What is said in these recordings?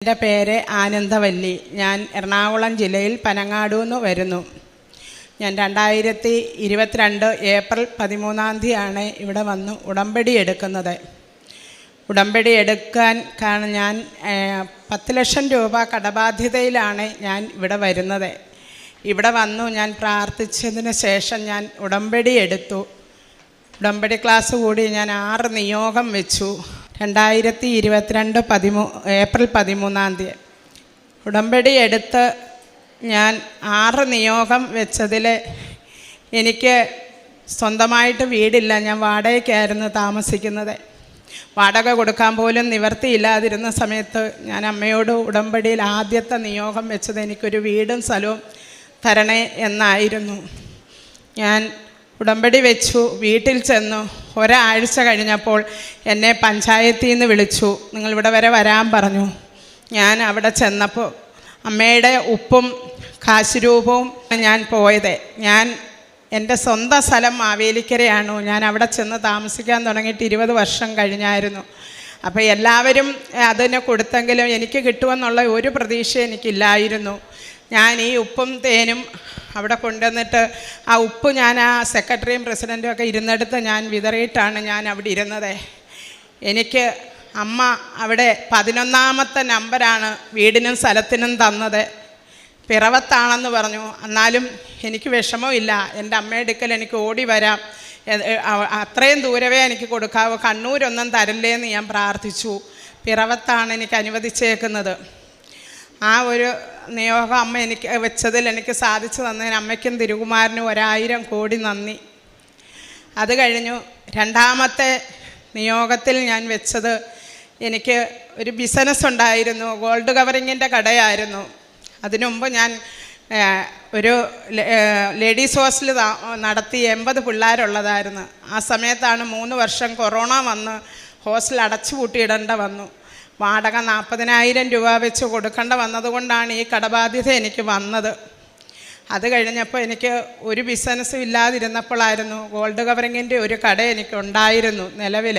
എൻ്റെ പേര് ആനന്ദവല്ലി. ഞാൻ എറണാകുളം ജില്ലയിൽ പനങ്ങാടു നിന്ന് വരുന്നു. ഞാൻ 2022 ഏപ്രിൽ 13 ഇവിടെ വന്നു ഉടമ്പടി എടുക്കുന്നത്. ഉടമ്പടി എടുക്കാൻ കാരണം ഞാൻ 10 ലക്ഷം രൂപ കടബാധ്യതയിലാണ് ഞാൻ ഇവിടെ വരുന്നത്. ഇവിടെ വന്നു ഞാൻ പ്രാർത്ഥിച്ചതിന് ശേഷം ഞാൻ ഉടമ്പടി എടുത്തു. ഉടമ്പടി ക്ലാസ് കൂടി ഞാൻ 6 നിയോഗം വെച്ചു. 2022 ഏപ്രിൽ 13 ഉടമ്പടി എടുത്ത് ഞാൻ 6 നിയോഗം വെച്ചതിൽ എനിക്ക് സ്വന്തമായിട്ട് വീടില്ല. ഞാൻ വാടകയ്ക്കായിരുന്നു താമസിക്കുന്നത്. വാടക കൊടുക്കാൻ പോലും നിവർത്തിയില്ലാതിരുന്ന സമയത്ത് ഞാൻ അമ്മയോട് ഉടമ്പടിയിൽ ആദ്യത്തെ നിയോഗം വെച്ചത് എനിക്കൊരു വീടും സ്ഥലവും തരണേ എന്നായിരുന്നു. ഞാൻ ഉടമ്പടി വെച്ചു. വീട്ടിൽ ചെന്നു. ഒരാഴ്ച കഴിഞ്ഞപ്പോൾ എന്നെ പഞ്ചായത്തിൽ നിന്ന് വിളിച്ചു. നിങ്ങളിവിടെ വരെ വരാൻ പറഞ്ഞു. ഞാൻ അവിടെ ചെന്നപ്പോൾ അമ്മയുടെ ഉപ്പും കാശുരൂപവും ഞാൻ പോയത്. ഞാൻ എൻ്റെ സ്വന്തം സ്ഥലം മാവേലിക്കരയാണ്. ഞാൻ അവിടെ ചെന്ന് താമസിക്കാൻ തുടങ്ങിയിട്ട് 20 വർഷം കഴിഞ്ഞായിരുന്നു. അപ്പോൾ എല്ലാവരും അതിന് കൊടുത്തെങ്കിലും എനിക്ക് കിട്ടുമെന്നുള്ള ഒരു പ്രതീക്ഷ എനിക്കില്ലായിരുന്നു. ഞാൻ ഈ ഉപ്പും തേനും അവിടെ കൊണ്ടുവന്നിട്ട് ആ ഉപ്പ് ഞാൻ ആ സെക്രട്ടറിയും പ്രസിഡൻറ്റും ഒക്കെ ഇരുന്നിടത്ത് ഞാൻ വിതറിയിട്ടാണ് ഞാൻ അവിടെ ഇരുന്നത്. എനിക്ക് അമ്മ അവിടെ 11ാമത്തെ നമ്പറാണ് വീടിനും സ്ഥലത്തിനും തന്നത്. പിറവത്താണെന്ന് പറഞ്ഞു. എന്നാലും എനിക്ക് വിഷമമില്ല. എൻ്റെ അമ്മയുടെ അടുക്കൽ എനിക്ക് ഓടി വരാം. അത്രയും ദൂരവേ എനിക്ക് കൊടുക്കാവൂ. കണ്ണൂരൊന്നും തരില്ലേന്ന് ഞാൻ പ്രാർത്ഥിച്ചു. പിറവത്താണ് എനിക്ക് അനുവദിച്ചേക്കുന്നത്. ആ ഒരു നിയോഗം അമ്മ എനിക്ക് വെച്ചതിൽ എനിക്ക് സാധിച്ചു തന്നതിന് അമ്മയ്ക്കും തിരുകുമാരനും 1000 കോടി നന്ദി. അത് കഴിഞ്ഞു 2ാമത്തെ നിയോഗത്തിൽ ഞാൻ വെച്ചത് എനിക്ക് ഒരു ബിസിനസ് ഉണ്ടായിരുന്നു. ഗോൾഡ് കവറിങ്ങിൻ്റെ കടയായിരുന്നു. അതിനുമുമ്പ് ഞാൻ ഒരു ലേഡീസ് ഹോസ്റ്റൽ നടത്തി 80 പിള്ളേരുള്ളതായിരുന്നു. ആ സമയത്താണ് 3 വർഷം കൊറോണ വന്ന് ഹോസ്റ്റൽ അടച്ചു പൂട്ടിയിടേണ്ട വന്നു. വാടക 40,000 രൂപ വെച്ച് കൊടുക്കേണ്ട വന്നതുകൊണ്ടാണ് ഈ കടബാധ്യത എനിക്ക് വന്നത്. അത് കഴിഞ്ഞപ്പോൾ എനിക്ക് ഒരു ബിസിനസ്സും ഇല്ലാതിരുന്നപ്പോഴായിരുന്നു ഗോൾഡ് കവറിങ്ങിൻ്റെ ഒരു കട എനിക്കുണ്ടായിരുന്നു നിലവിൽ.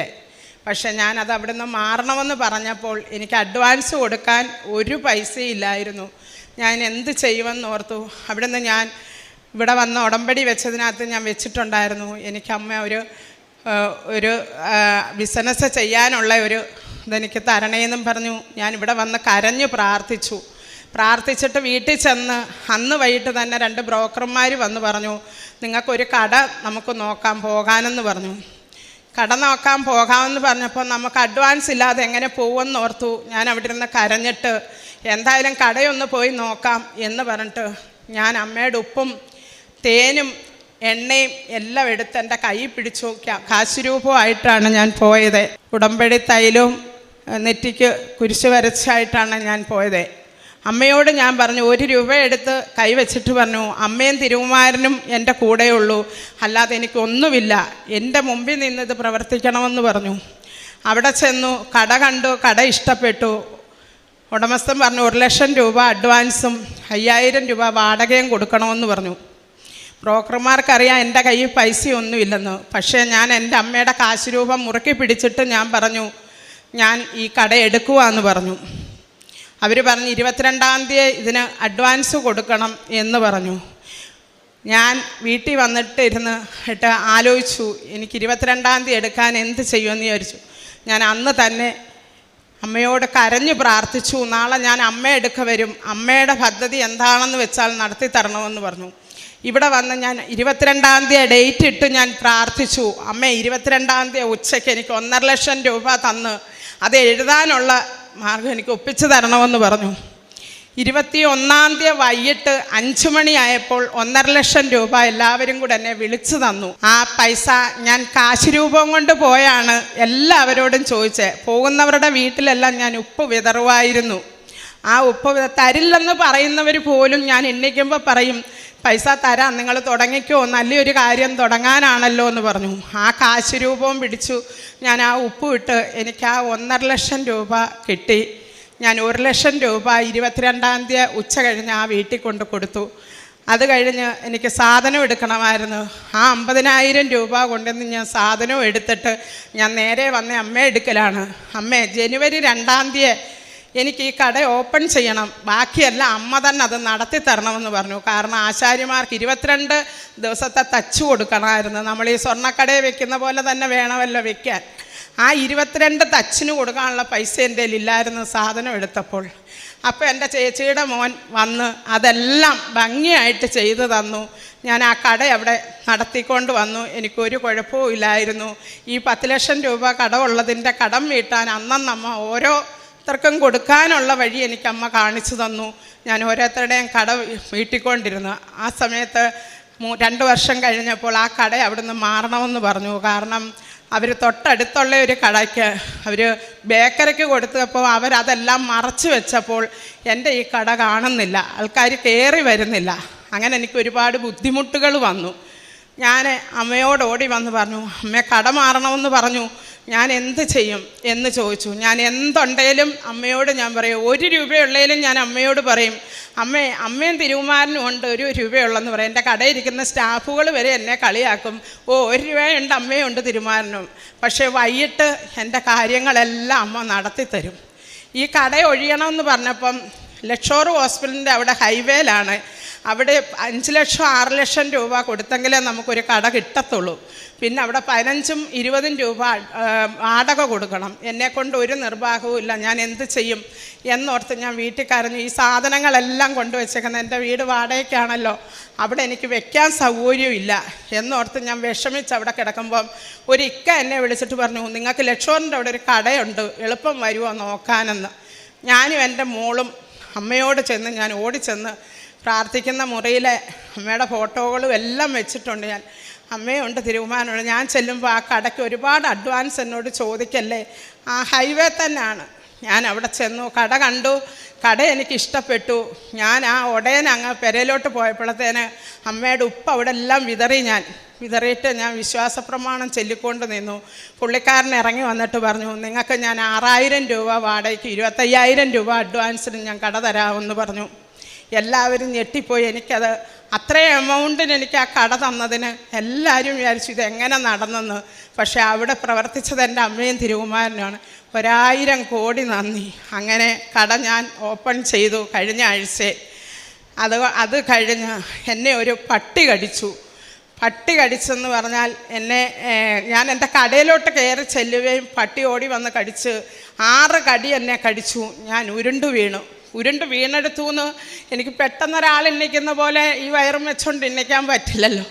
പക്ഷേ ഞാനത് അവിടെ നിന്ന് മാറണമെന്ന് പറഞ്ഞപ്പോൾ എനിക്ക് അഡ്വാൻസ് കൊടുക്കാൻ ഒരു പൈസയും ഇല്ലായിരുന്നു. ഞാൻ എന്ത് ചെയ്യുമെന്ന് ഓർത്തു. അവിടെ നിന്ന് ഞാൻ ഇവിടെ വന്ന് ഉടമ്പടി വെച്ചതിനകത്ത് ഞാൻ വെച്ചിട്ടുണ്ടായിരുന്നു എനിക്ക് അമ്മ ഒരു ബിസിനസ് ചെയ്യാനുള്ള ഒരു ഇതെനിക്ക് തരണേന്നും പറഞ്ഞു. ഞാൻ ഇവിടെ വന്ന് കരഞ്ഞു പ്രാർത്ഥിച്ചിട്ട് വീട്ടിൽ ചെന്ന് അന്ന് വൈകിട്ട് തന്നെ 2 ബ്രോക്കർമാർ വന്ന് പറഞ്ഞു, നിങ്ങൾക്കൊരു കട നമുക്ക് നോക്കാം പോകാനെന്ന് പറഞ്ഞു. കട നോക്കാൻ പോകാമെന്ന് പറഞ്ഞപ്പോൾ നമുക്ക് അഡ്വാൻസ് ഇല്ലാതെ എങ്ങനെ പോകുമെന്ന് ഓർത്തു. ഞാൻ അവിടെ ഇരുന്ന് കരഞ്ഞിട്ട് എന്തായാലും കടയൊന്ന് പോയി നോക്കാം എന്ന് പറഞ്ഞിട്ട് ഞാൻ അമ്മയുടെ ഉപ്പും തേനും എണ്ണയും എല്ലാം എടുത്ത് എൻ്റെ കൈ പിടിച്ചു. കാശുരൂപമായിട്ടാണ് ഞാൻ പോയത്. ഉടമ്പടി തൈലവും നെറ്റിക്ക് കുരിശ് വരച്ചായിട്ടാണ് ഞാൻ പോയത്. അമ്മയോട് ഞാൻ പറഞ്ഞു, 1 രൂപ എടുത്ത് കൈവച്ചിട്ട് പറഞ്ഞു, അമ്മയും തിരുകുമാരനും എൻ്റെ കൂടെയുള്ളൂ, അല്ലാതെ എനിക്കൊന്നുമില്ല, എൻ്റെ മുമ്പിൽ നിന്ന് ഇത് പ്രവർത്തിക്കണമെന്ന് പറഞ്ഞു. അവിടെ ചെന്നു. കട കണ്ടു. കട ഇഷ്ടപ്പെട്ടു. ഉടമസ്ഥൻ പറഞ്ഞു 1 ലക്ഷം രൂപ അഡ്വാൻസും 5000 രൂപ വാടകയും കൊടുക്കണമെന്ന് പറഞ്ഞു. ബ്രോക്കർമാർക്കറിയാം എൻ്റെ കയ്യിൽ പൈസയൊന്നുമില്ലെന്ന്. പക്ഷേ ഞാൻ എൻ്റെ അമ്മയുടെ കാശുരൂപം മുറുക്കി പിടിച്ചിട്ട് ഞാൻ പറഞ്ഞു, ഞാൻ ഈ കട എടുക്കുവാന്ന് പറഞ്ഞു. അവർ പറഞ്ഞു 22 ഇതിന് അഡ്വാൻസ് കൊടുക്കണം എന്ന് പറഞ്ഞു. ഞാൻ വീട്ടിൽ വന്നിട്ട് ആലോചിച്ചു, എനിക്ക് 22 എടുക്കാൻ എന്ത് ചെയ്യുമെന്ന് വിചാരിച്ചു. ഞാൻ അന്ന് തന്നെ അമ്മയോട് കരഞ്ഞു പ്രാർത്ഥിച്ചു, നാളെ ഞാൻ അമ്മയെടുക്ക വരും, അമ്മയുടെ പദ്ധതി എന്താണെന്ന് വെച്ചാൽ നടത്തി തരണമെന്ന് പറഞ്ഞു. ഇവിടെ വന്ന് ഞാൻ 22 ഡേറ്റ് ഇട്ട് ഞാൻ പ്രാർത്ഥിച്ചു. അമ്മ 22 ഉച്ചയ്ക്ക് എനിക്ക് 1.5 ലക്ഷം രൂപ തന്ന് അത് എഴുതാനുള്ള മാർഗം എനിക്ക് ഒപ്പിച്ചു തരണമെന്ന് പറഞ്ഞു. 21 വൈകിട്ട് 5 മണിയായപ്പോൾ 1.5 ലക്ഷം രൂപ എല്ലാവരും കൂടെ എന്നെ വിളിച്ചു തന്നു. ആ പൈസ ഞാൻ കാശുരൂപം കൊണ്ട് പോയാണ് എല്ലാവരോടും ചോദിച്ചത്. പോകുന്നവരുടെ വീട്ടിലെല്ലാം ഞാൻ ഉപ്പ് വിതറുമായിരുന്നു. ആ ഉപ്പ് തരില്ലെന്ന് പറയുന്നവർ പോലും ഞാൻ എണ്ണിക്കുമ്പോൾ പറയും, പൈസ തരാം, നിങ്ങൾ തുടങ്ങിക്കോ, നല്ലൊരു കാര്യം തുടങ്ങാനാണല്ലോ എന്ന് പറഞ്ഞു. ആ കാശുരൂപവും പിടിച്ചു ഞാൻ ആ ഉപ്പ് ഇട്ട് എനിക്ക് ആ 1.5 ലക്ഷം രൂപ കിട്ടി. ഞാൻ 1 ലക്ഷം രൂപ 22 ഉച്ച കഴിഞ്ഞ് ആ വീട്ടിൽ കൊണ്ട് കൊടുത്തു. അത് കഴിഞ്ഞ് എനിക്ക് സാധനം എടുക്കണമായിരുന്നു. ആ 50,000 രൂപ കൊണ്ടുവന്ന് ഞാൻ സാധനവും എടുത്തിട്ട് ഞാൻ നേരെ വന്ന അമ്മയെ എടുക്കലാണ്. അമ്മേ, ജനുവരി 2 എനിക്ക് ഈ കട ഓപ്പൺ ചെയ്യണം, ബാക്കിയെല്ലാം അമ്മ തന്നെ അത് നടത്തി തരണമെന്ന് പറഞ്ഞു. കാരണം ആശാരിമാർക്ക് 22 ദിവസത്തെ തച്ചു കൊടുക്കണമായിരുന്നു. നമ്മൾ ഈ സ്വർണ്ണക്കടയിൽ വെക്കുന്ന പോലെ തന്നെ വേണമല്ലോ വെക്കാൻ. ആ 22 തച്ചിന് കൊടുക്കാനുള്ള പൈസ എൻ്റെ കയ്യിലില്ലായിരുന്നു സാധനം എടുത്തപ്പോൾ. അപ്പോൾ എൻ്റെ ചേച്ചിയുടെ മോൻ വന്ന് അതെല്ലാം ഭംഗിയായിട്ട് ചെയ്തു തന്നു. ഞാൻ ആ കട അവിടെ നടത്തിക്കൊണ്ട് വന്നു. എനിക്കൊരു കുഴപ്പവും ഇല്ലായിരുന്നു. ഈ 10 ലക്ഷം രൂപ കടമുള്ളതിൻ്റെ കടം വീട്ടാൻ അന്നമ്മ ഓരോരുത്തർക്കും കൊടുക്കാനുള്ള വഴി എനിക്കമ്മ കാണിച്ചു തന്നു. ഞാൻ ഓരോരുത്തരുടെയും കട വീട്ടിക്കൊണ്ടിരുന്നു. ആ സമയത്ത് 2 വർഷം കഴിഞ്ഞപ്പോൾ ആ കട അവിടുന്ന് മാറണമെന്ന് പറഞ്ഞു. കാരണം അവർ തൊട്ടടുത്തുള്ള ഒരു കടയ്ക്ക് അവർ ബേക്കറിക്ക് കൊടുത്തപ്പോൾ അവരതെല്ലാം മറച്ചു വെച്ചപ്പോൾ എൻ്റെ ഈ കട കാണുന്നില്ല, ആൾക്കാർ കയറി വരുന്നില്ല. അങ്ങനെ എനിക്ക് ഒരുപാട് ബുദ്ധിമുട്ടുകൾ വന്നു. ഞാൻ അമ്മയോട് ഓടി വന്ന് പറഞ്ഞു, അമ്മ കട മാറണമെന്ന് പറഞ്ഞു, ഞാൻ എന്ത് ചെയ്യും എന്ന് ചോദിച്ചു. ഞാൻ എന്തുണ്ടെങ്കിലും അമ്മയോട് ഞാൻ പറയും, 1 രൂപയുള്ളതിലും ഞാൻ അമ്മയോട് പറയും, അമ്മയും തിരുകുമാരനും ഉണ്ട് 1 രൂപയുള്ളെന്ന് പറയും. എൻ്റെ കടയിരിക്കുന്ന സ്റ്റാഫുകൾ വരെ എന്നെ കളിയാക്കും, 1 രൂപയുണ്ട് അമ്മയുണ്ട് തിരുകുമാരനും. പക്ഷേ വൈകിട്ട് എൻ്റെ കാര്യങ്ങളെല്ലാം അമ്മ നടത്തി തരും. ഈ കട ഒഴിയണമെന്ന് പറഞ്ഞപ്പം ലക്ഷോർ ഹോസ്പിറ്റലിൻ്റെ അവിടെ ഹൈവേയിലാണ്. അവിടെ 5 ലക്ഷം 6 ലക്ഷം രൂപ കൊടുത്തെങ്കിലേ നമുക്കൊരു കട കിട്ടത്തുള്ളൂ. പിന്നെ അവിടെ 15ഉം 20ഉം രൂപ വാടക കൊടുക്കണം. എന്നെക്കൊണ്ട് ഒരു നിർവാഹവും ഇല്ല. ഞാൻ എന്ത് ചെയ്യും എന്നോർത്ത് ഞാൻ വീട്ടിൽ കരഞ്ഞു. ഈ സാധനങ്ങളെല്ലാം കൊണ്ടുവച്ചേക്കുന്നത് എൻ്റെ വീട് വാടകയ്ക്കാണല്ലോ, അവിടെ എനിക്ക് വെക്കാൻ സൗകര്യമില്ല എന്നോർത്ത് ഞാൻ വിഷമിച്ച് അവിടെ കിടക്കുമ്പം ഒരു ഇക്ക എന്നെ വിളിച്ചിട്ട് പറഞ്ഞു, നിങ്ങൾക്ക് ലക്ഷോറിൻ്റെ അവിടെ ഒരു കടയുണ്ട്, എളുപ്പം വരുമോ നോക്കാനെന്ന്. ഞാനും എൻ്റെ മോളും അമ്മയോട് ചെന്ന് ഞാൻ ഓടിച്ചെന്ന് പ്രാർത്ഥിക്കുന്ന മുറിയിലെ അമ്മയുടെ ഫോട്ടോകളും എല്ലാം വെച്ചിട്ടുണ്ട്. ഞാൻ അമ്മയുണ്ട് തിരുകുമാരനുണ്ട്. ഞാൻ ചെല്ലുമ്പോൾ ആ കടയ്ക്ക് ഒരുപാട് അഡ്വാൻസ് എന്നോട് ചോദിക്കല്ലേ. ആ ഹൈവേ തന്നെയാണ്. ഞാൻ അവിടെ ചെന്നു, കട കണ്ടു, കട എനിക്ക് ഇഷ്ടപ്പെട്ടു. ഞാൻ ആ ഉടനെ അങ്ങ് പെരയിലോട്ട് പോയപ്പോഴത്തേന് അമ്മയുടെ ഉപ്പ് അവിടെ എല്ലാം വിതറിയിട്ട് ഞാൻ വിശ്വാസപ്രമാണം ചൊല്ലിക്കൊണ്ട് നിന്നു. പുള്ളിക്കാരൻ ഇറങ്ങി വന്നിട്ട് പറഞ്ഞു, നിങ്ങൾക്ക് ഞാൻ 6000 രൂപ വാടകയ്ക്ക് 25000 രൂപ അഡ്വാൻസിന് ഞാൻ കട തരാമെന്ന് പറഞ്ഞു. എല്ലാവരും ഞെട്ടിപ്പോയി. എനിക്കത് അത്രയും എമൗണ്ടിന് എനിക്ക് ആ കട തന്നതിന് എല്ലാവരും വിചാരിച്ചു ഇതെങ്ങനെ നടന്നെന്ന്. പക്ഷേ അവിടെ പ്രവർത്തിച്ചത് എൻ്റെ അമ്മയും തിരുകുമാരനാണ്. 1000 കോടി നന്ദി. അങ്ങനെ കട ഞാൻ ഓപ്പൺ ചെയ്തു കഴിഞ്ഞ ആഴ്ച. അത് കഴിഞ്ഞ് എന്നെ ഒരു പട്ടി കടിച്ചു. പട്ടി കടിച്ചെന്ന് പറഞ്ഞാൽ ഞാൻ എൻ്റെ കടയിലോട്ട് കയറി ചെല്ലുകയും പട്ടി ഓടി വന്ന് കടിച്ച് 6 കടി എന്നെ കടിച്ചു. ഞാൻ ഉരുണ്ട് വീണെടുത്തു എന്ന് എനിക്ക് പെട്ടെന്നൊരാൾ എണ്ണിക്കുന്ന പോലെ ഈ വയറും വെച്ചുകൊണ്ട് എണ്ണിക്കാൻ പറ്റില്ലല്ലോ.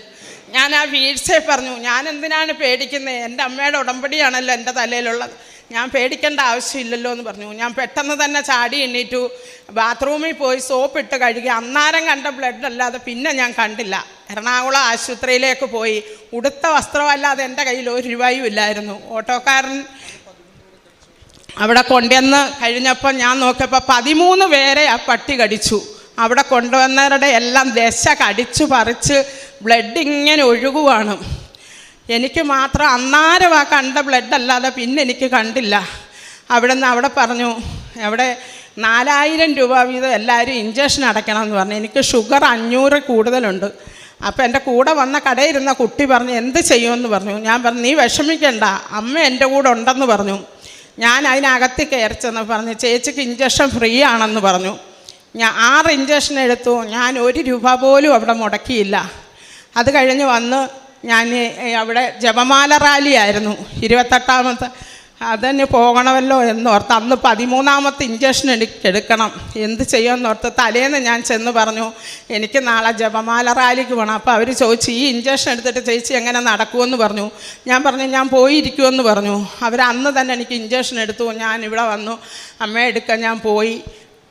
ഞാൻ ആ വീഴ്ചയെ പറഞ്ഞു, ഞാൻ എന്തിനാണ് പേടിക്കുന്നത്, എൻ്റെ അമ്മയുടെ ഉടമ്പടിയാണല്ലോ എൻ്റെ തലയിലുള്ളത്, ഞാൻ പേടിക്കേണ്ട ആവശ്യമില്ലല്ലോ എന്ന് പറഞ്ഞു. ഞാൻ പെട്ടെന്ന് തന്നെ ചാടി എണ്ണീറ്റു, ബാത്റൂമിൽ പോയി സോപ്പിട്ട് കഴുകി. അന്നേരം കണ്ട ബ്ലഡ് അല്ലാതെ പിന്നെ ഞാൻ കണ്ടില്ല. എറണാകുളം ആശുപത്രിയിലേക്ക് പോയി. ഉടുത്ത വസ്ത്രമല്ലാതെ എൻ്റെ കയ്യിൽ 1 രൂപയും ഇല്ലായിരുന്നു. ഓട്ടോക്കാരൻ അവിടെ കൊണ്ടുവന്ന് കഴിഞ്ഞപ്പോൾ ഞാൻ നോക്കിയപ്പോൾ 13 പേരെ ആ പട്ടി കടിച്ചു. അവിടെ കൊണ്ടുവന്നവരുടെ എല്ലാം ദശ കടിച്ചു പറിച്ച് ബ്ലഡ് ഇങ്ങനെ ഒഴുകുവാണ്. എനിക്ക് മാത്രം അന്നേരം ആ കണ്ട ബ്ലഡ് അല്ലാതെ പിന്നെ എനിക്ക് കണ്ടില്ല. അവിടെ പറഞ്ഞു, അവിടെ 4000 രൂപ വീതം എല്ലാവരും ഇഞ്ചക്ഷൻ അടയ്ക്കണമെന്ന് പറഞ്ഞു. എനിക്ക് ഷുഗർ 500 കൂടുതലുണ്ട്. അപ്പോൾ എൻ്റെ കൂടെ വന്ന കടയിരുന്ന കുട്ടി പറഞ്ഞു, എന്ത് ചെയ്യുമെന്ന് പറഞ്ഞു. ഞാൻ പറഞ്ഞു, നീ വിഷമിക്കണ്ട, അമ്മ എൻ്റെ കൂടെ ഉണ്ടെന്ന് പറഞ്ഞു. ഞാൻ അതിനകത്ത് കയറിച്ചെന്ന് പറഞ്ഞു, ചേച്ചിക്ക് ഇഞ്ചക്ഷൻ ഫ്രീ ആണെന്ന് പറഞ്ഞു. ഞാൻ 6 ഇഞ്ചക്ഷൻ എടുത്തു. ഞാൻ 1 രൂപ പോലും അവിടെ മുടക്കിയില്ല. അത് കഴിഞ്ഞ് വന്ന് ഞാൻ അവിടെ ജപമാല റാലി ആയിരുന്നു 28ാമത്തെ. അതിന് പോകണമല്ലോ എന്നോർത്ത് അന്ന് 13ാമത്തെ ഇഞ്ചക്ഷൻ എടുക്കണം. എന്ത് ചെയ്യുമെന്നോർത്ത് തലേന്ന് ഞാൻ ചെന്ന് പറഞ്ഞു, എനിക്ക് നാളെ ജപമാല റാലിക്ക് പോകണം. അപ്പോൾ അവർ ചോദിച്ചു, ഈ ഇഞ്ചക്ഷൻ എടുത്തിട്ട് ചേച്ചി എങ്ങനെ നടക്കുമെന്ന് പറഞ്ഞു. ഞാൻ പറഞ്ഞു, ഞാൻ പോയിരിക്കുമെന്ന് പറഞ്ഞു. അവർ അന്ന് തന്നെ എനിക്ക് ഇഞ്ചക്ഷൻ എടുത്തു. ഞാൻ ഇവിടെ വന്നു അമ്മയെ എടുക്കാൻ ഞാൻ പോയി.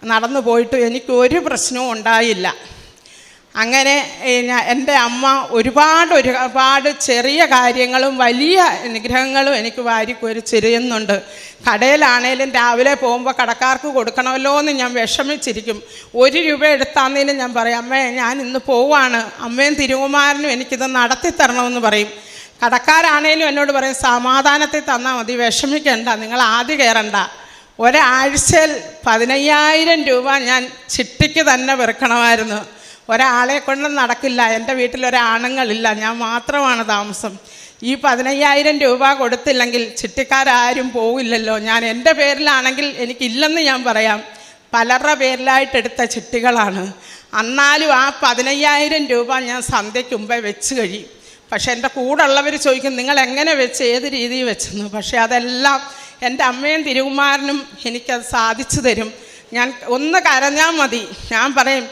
നടന്നു പോയിട്ട് എനിക്കൊരു പ്രശ്നവും ഉണ്ടായില്ല. അങ്ങനെ എൻ്റെ അമ്മ ഒരുപാട് ചെറിയ കാര്യങ്ങളും വലിയ അനുഗ്രഹങ്ങളും എനിക്ക് വാരിക്കോരി ചെരിയുന്നുണ്ട്. കടയിലാണേലും രാവിലെ പോകുമ്പോൾ കടക്കാർക്ക് കൊടുക്കണമല്ലോ എന്ന് ഞാൻ വിഷമിച്ചിരിക്കും. 1 രൂപ എടുത്താന്നേലും ഞാൻ പറയും, അമ്മേ ഞാൻ ഇന്ന് പോവാണ്, അമ്മയും തിരുകുമാരനും എനിക്കിത് നടത്തി തരണമെന്ന് പറയും. കടക്കാരാണേലും എന്നോട് പറയും, സമാധാനത്തിൽ തന്നാൽ മതി, വിഷമിക്കണ്ട, നിങ്ങൾ ആദ്യം കയറണ്ട. ഒരാഴ്ചയിൽ 15000 രൂപ ഞാൻ ചിട്ടിക്ക് തന്നെ വെറുക്കണമായിരുന്നു. ഒരാളെ കൊണ്ട് നടക്കില്ല. എൻ്റെ വീട്ടിലൊരാണുങ്ങളില്ല, ഞാൻ മാത്രമാണ് താമസം. ഈ 15,000 രൂപ കൊടുത്തില്ലെങ്കിൽ ചിട്ടിക്കാരും പോവില്ലല്ലോ. ഞാൻ എൻ്റെ പേരിലാണെങ്കിൽ എനിക്കില്ലെന്ന് ഞാൻ പറയാം, പലരുടെ പേരിലായിട്ടെടുത്ത ചിട്ടികളാണ്. എന്നാലും ആ 15,000 രൂപ ഞാൻ സന്ധ്യയ്ക്ക് മുമ്പേ വെച്ച് കഴിയും. പക്ഷേ എൻ്റെ കൂടെ ഉള്ളവർ ചോദിക്കും നിങ്ങൾ എങ്ങനെ വെച്ച്, ഏത് രീതിയിൽ വെച്ചെന്ന്. പക്ഷേ അതെല്ലാം എൻ്റെ അമ്മയും തിരുകുമാരനും എനിക്കത് സാധിച്ചു തരും. ഞാൻ ഒന്ന് കരഞ്ഞാൽ മതി, ഞാൻ പറയും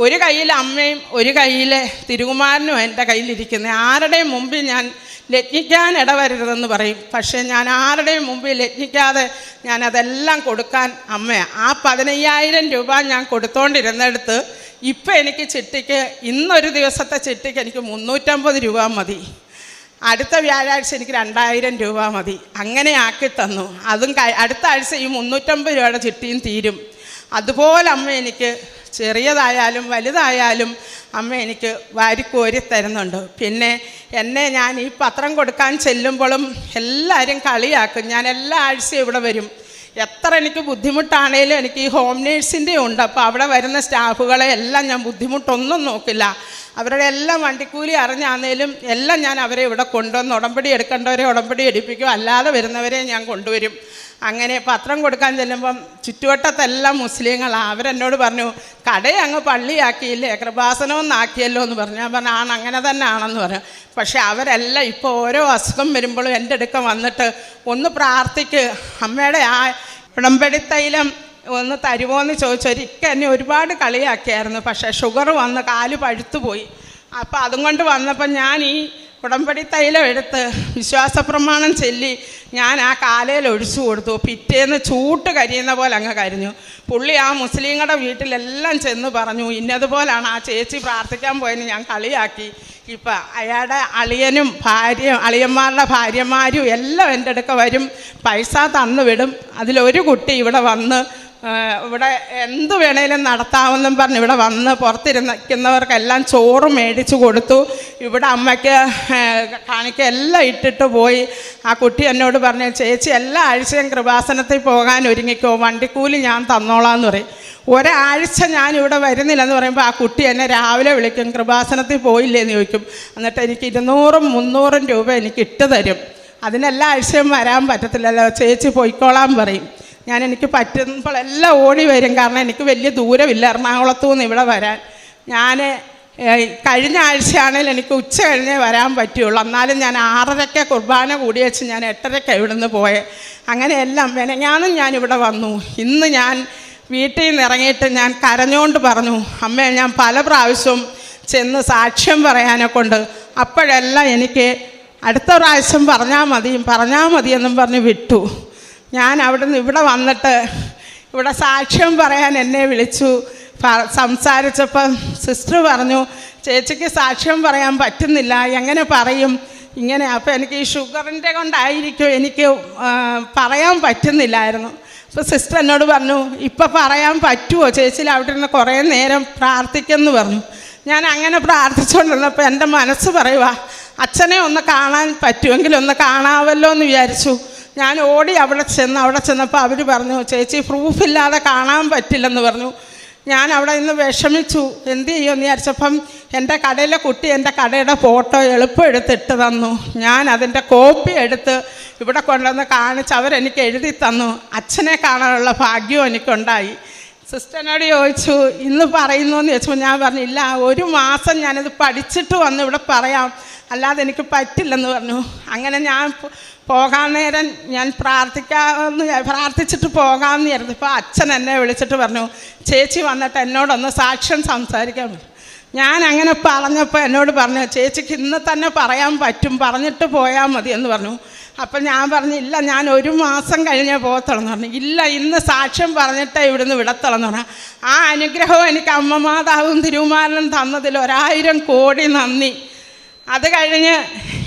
ഒരു കയ്യിൽ അമ്മയും ഒരു കയ്യിൽ തിരുകുമാരനും എൻ്റെ കയ്യിലിരിക്കുന്നത്. ആരുടെയും മുമ്പിൽ ഞാൻ ലജ്ഞിക്കാൻ ഇടവരരുതെന്ന് പറയും. പക്ഷേ ഞാൻ ആരുടെയും മുമ്പിൽ ലജ്ഞിക്കാതെ ഞാനതെല്ലാം കൊടുക്കാൻ അമ്മയാണ്. ആ 15,000 രൂപ ഞാൻ കൊടുത്തോണ്ടിരുന്നെടുത്ത് ഇപ്പം എനിക്ക് ചിട്ടിക്ക്, ഇന്നൊരു ദിവസത്തെ ചിട്ടിക്ക് എനിക്ക് 350 രൂപ മതി. അടുത്ത വ്യാഴാഴ്ച എനിക്ക് 2,000 രൂപ മതി. അങ്ങനെ ആക്കി തന്നു. അതും അടുത്ത ആഴ്ച ഈ 350 രൂപയുടെ ചിട്ടിയും തീരും. അതുപോലെ അമ്മ എനിക്ക് ചെറിയതായാലും വലുതായാലും അമ്മ എനിക്ക് വാരിക്കോരി തരുന്നുണ്ട്. പിന്നെ ഞാൻ ഈ പത്രം കൊടുക്കാൻ ചെല്ലുമ്പോഴും എല്ലാവരും കളിയാക്കും. ഞാൻ എല്ലാ ആഴ്ചയും ഇവിടെ വരും. എത്ര എനിക്ക് ബുദ്ധിമുട്ടാണേലും എനിക്ക് ഈ ഹോം നേഴ്സിൻ്റെ ഉണ്ട്. അപ്പോൾ അവിടെ വരുന്ന സ്റ്റാഫുകളെ എല്ലാം ഞാൻ ബുദ്ധിമുട്ടൊന്നും നോക്കില്ല. അവരുടെ എല്ലാം വണ്ടിക്കൂലി അറിഞ്ഞാന്നേലും എല്ലാം ഞാൻ അവരെ ഇവിടെ കൊണ്ടുവന്ന് ഉടമ്പടി എടുക്കേണ്ടവരെ ഉടമ്പടി എടുപ്പിക്കും, അല്ലാതെ വരുന്നവരെ ഞാൻ കൊണ്ടുവരും. അങ്ങനെ പത്രം കൊടുക്കാൻ ചെല്ലുമ്പം ചുറ്റുവട്ടത്തെല്ലാം മുസ്ലിങ്ങളാണ്. അവരെന്നോട് പറഞ്ഞു കടയെ അങ്ങ് പള്ളിയാക്കിയില്ലേ, കൃപാസനമൊന്നാക്കിയല്ലോ എന്ന് പറഞ്ഞു. ഞാൻ പറഞ്ഞു അങ്ങനെ തന്നെ ആണെന്ന് പറഞ്ഞു. പക്ഷേ അവരെല്ലാം ഇപ്പോൾ ഓരോ അസുഖം വരുമ്പോഴും എൻ്റെ അടുക്ക വന്നിട്ട് ഒന്ന് പ്രാർത്ഥിക്ക്, അമ്മയുടെ ആ ഉടമ്പടി തൈലം ഒന്ന് തരുമോ എന്ന് ചോദിച്ചൊരിക്കൽ എന്നെ ഒരുപാട് കളിയാക്കിയായിരുന്നു. പക്ഷേ ഷുഗർ വന്ന് കാല് പഴുത്തുപോയി. അപ്പോൾ അതും കൊണ്ട് വന്നപ്പോൾ ഞാൻ ഈ ഉടമ്പടി തൈലം എടുത്ത് വിശ്വാസപ്രമാണം ചൊല്ലി ഞാൻ ആ കാലയിൽ ഒഴിച്ചു കൊടുത്തു. പിറ്റേന്ന് ചൂട്ട് കരിയുന്ന പോലെ അങ്ങ് കരിഞ്ഞു. പുള്ളി ആ മുസ്ലിങ്ങളുടെ വീട്ടിലെല്ലാം ചെന്ന് പറഞ്ഞു ഇന്നതുപോലാണ് ആ ചേച്ചി പ്രാർത്ഥിക്കാൻ പോയെന്ന് ഞാൻ കളിയാക്കി. ഇപ്പം അയാളുടെ അളിയനും അളിയന്മാരുടെ ഭാര്യമാരും എല്ലാം എൻ്റെ അടുക്ക വരും, പൈസ തന്നു വിടും. അതിലൊരു കുട്ടി ഇവിടെ വന്ന് ഇവിടെ എന്ത് വേണേലും നടത്താമെന്നും പറഞ്ഞ് ഇവിടെ വന്ന് പുറത്തിരിക്കുന്നവർക്കെല്ലാം ചോറ് മേടിച്ചു കൊടുത്തു. ഇവിടെ അമ്മയ്ക്ക് കാണിക്ക എല്ലാം ഇട്ടിട്ട് പോയി. ആ കുട്ടി എന്നോട് പറഞ്ഞു ചേച്ചി എല്ലാ ആഴ്ചയും കൃപാസനത്തിൽ പോകാൻ ഒരുങ്ങിക്കോ, വണ്ടിക്കൂലി ഞാൻ തന്നോളാന്ന് പറയും. ഒരാഴ്ച ഞാനിവിടെ വരുന്നില്ലെന്ന് പറയുമ്പോൾ ആ കുട്ടി എന്നെ രാവിലെ വിളിക്കും, കൃപാസനത്തിൽ പോയില്ലേന്ന് ചോദിക്കും. എന്നിട്ട് എനിക്ക് 200-300 രൂപ എനിക്ക് ഇട്ട് തരും. അതിനെല്ലാ ആഴ്ചയും വരാൻ പറ്റത്തില്ലല്ലോ, ചേച്ചി പോയിക്കോളാൻ പറയും. എനിക്ക് പറ്റുമ്പോഴെല്ലാം ഓടി വരും, കാരണം എനിക്ക് വലിയ ദൂരമില്ല എറണാകുളത്തു നിന്ന് ഇവിടെ വരാൻ. ഞാൻ കഴിഞ്ഞ ആഴ്ചയാണെങ്കിൽ എനിക്ക് ഉച്ച കഴിഞ്ഞേ വരാൻ പറ്റുള്ളൂ. എന്നാലും ഞാൻ 6:30 കുർബാന കൂടി വെച്ച് ഞാൻ 8:30 ഇവിടെ നിന്ന് പോയെ. അങ്ങനെയെല്ലാം മെനഞ്ഞാന്നും ഞാനിവിടെ വന്നു. ഇന്ന് ഞാൻ വീട്ടിൽ നിന്ന് ഇറങ്ങിയിട്ട് ഞാൻ കരഞ്ഞുകൊണ്ട് പറഞ്ഞു അമ്മേ, ഞാൻ പല പ്രാവശ്യവും ചെന്ന് സാക്ഷ്യം പറയാനെ കൊണ്ട് അപ്പോഴെല്ലാം എനിക്ക് അടുത്ത പ്രാവശ്യം പറഞ്ഞാൽ മതിയെന്നും പറഞ്ഞ് വിട്ടു. ഞാൻ അവിടെ നിന്ന് ഇവിടെ വന്നിട്ട് ഇവിടെ സാക്ഷ്യം പറയാൻ എന്നെ വിളിച്ചു. സംസാരിച്ചപ്പം സിസ്റ്റർ പറഞ്ഞു ചേച്ചിക്ക് സാക്ഷ്യം പറയാൻ പറ്റുന്നില്ല, എങ്ങനെ പറയും ഇങ്ങനെ. അപ്പോൾ എനിക്ക് ഈ ഷുഗറിൻ്റെ കൊണ്ടായിരിക്കും എനിക്ക് പറയാൻ പറ്റുന്നില്ലായിരുന്നു. അപ്പോൾ സിസ്റ്റർ എന്നോട് പറഞ്ഞു ഇപ്പം പറയാൻ പറ്റുമോ ചേച്ചി, അവിടെ ഇരുന്ന് കുറേ നേരം പ്രാർത്ഥിക്കുമെന്ന് പറഞ്ഞു. ഞാൻ അങ്ങനെ പ്രാർത്ഥിച്ചുകൊണ്ടിരുന്നപ്പോൾ എൻ്റെ മനസ്സ് പറയുക അച്ഛനെ ഒന്ന് കാണാൻ പറ്റുമെങ്കിൽ ഒന്ന് കാണാമല്ലോ എന്ന് വിചാരിച്ചു. ഞാൻ ഓടി അവിടെ ചെന്നപ്പോൾ അവർ പറഞ്ഞു ചേച്ചി പ്രൂഫില്ലാതെ കാണാൻ പറ്റില്ലെന്ന് പറഞ്ഞു. ഞാൻ അവിടെ നിന്ന് വിഷമിച്ചു. എന്ത് ചെയ്യുമെന്ന് വിചാരിച്ചപ്പം എൻ്റെ കടയിലെ കുട്ടി എൻ്റെ കടയുടെ ഫോട്ടോ എളുപ്പം എടുത്തിട്ട് തന്നു. ഞാൻ അതിൻ്റെ കോപ്പി എടുത്ത് ഇവിടെ കൊണ്ടുവന്ന് കാണിച്ച് അവരെനിക്ക് എഴുതി തന്നു. അച്ഛനെ കാണാനുള്ള ഭാഗ്യവും എനിക്കുണ്ടായി. സിസ്റ്ററിനോട് ചോദിച്ചു ഇന്ന് പറയുന്നു എന്ന് ചോദിച്ചപ്പോൾ ഞാൻ പറഞ്ഞില്ല, 1 മാസം ഞാനിത് പഠിച്ചിട്ട് വന്ന് ഇവിടെ പറയാം, അല്ലാതെ എനിക്ക് പറ്റില്ലെന്ന് പറഞ്ഞു. അങ്ങനെ ഞാൻ പോകാൻ നേരം ഞാൻ പ്രാർത്ഥിച്ചിട്ട് പോകാമെന്ന് കരുതി. ഇപ്പോൾ അച്ഛൻ എന്നെ വിളിച്ചിട്ട് പറഞ്ഞു ചേച്ചി വന്നിട്ട് എന്നോടൊന്ന് സാക്ഷ്യം സംസാരിക്കാൻ പറ്റും. ഞാൻ അങ്ങനെ പറഞ്ഞപ്പോൾ എന്നോട് പറഞ്ഞു ചേച്ചിക്ക് ഇന്ന് തന്നെ പറയാൻ പറ്റും, പറഞ്ഞിട്ട് പോയാൽ മതി എന്ന് പറഞ്ഞു. അപ്പം ഞാൻ പറഞ്ഞു ഇല്ല, ഞാൻ 1 മാസം കഴിഞ്ഞേ പോകത്തുള്ളെന്ന് പറഞ്ഞു. ഇല്ല, ഇന്ന് സാക്ഷ്യം പറഞ്ഞിട്ടേ ഇവിടുന്ന് വിടത്തുള്ളെന്ന് പറഞ്ഞു. ആ അനുഗ്രഹം എനിക്ക് അമ്മ മാതാവും തിരുകുമാരനും തന്നതിൽ 1000 കോടി നന്ദി. അത് കഴിഞ്ഞ്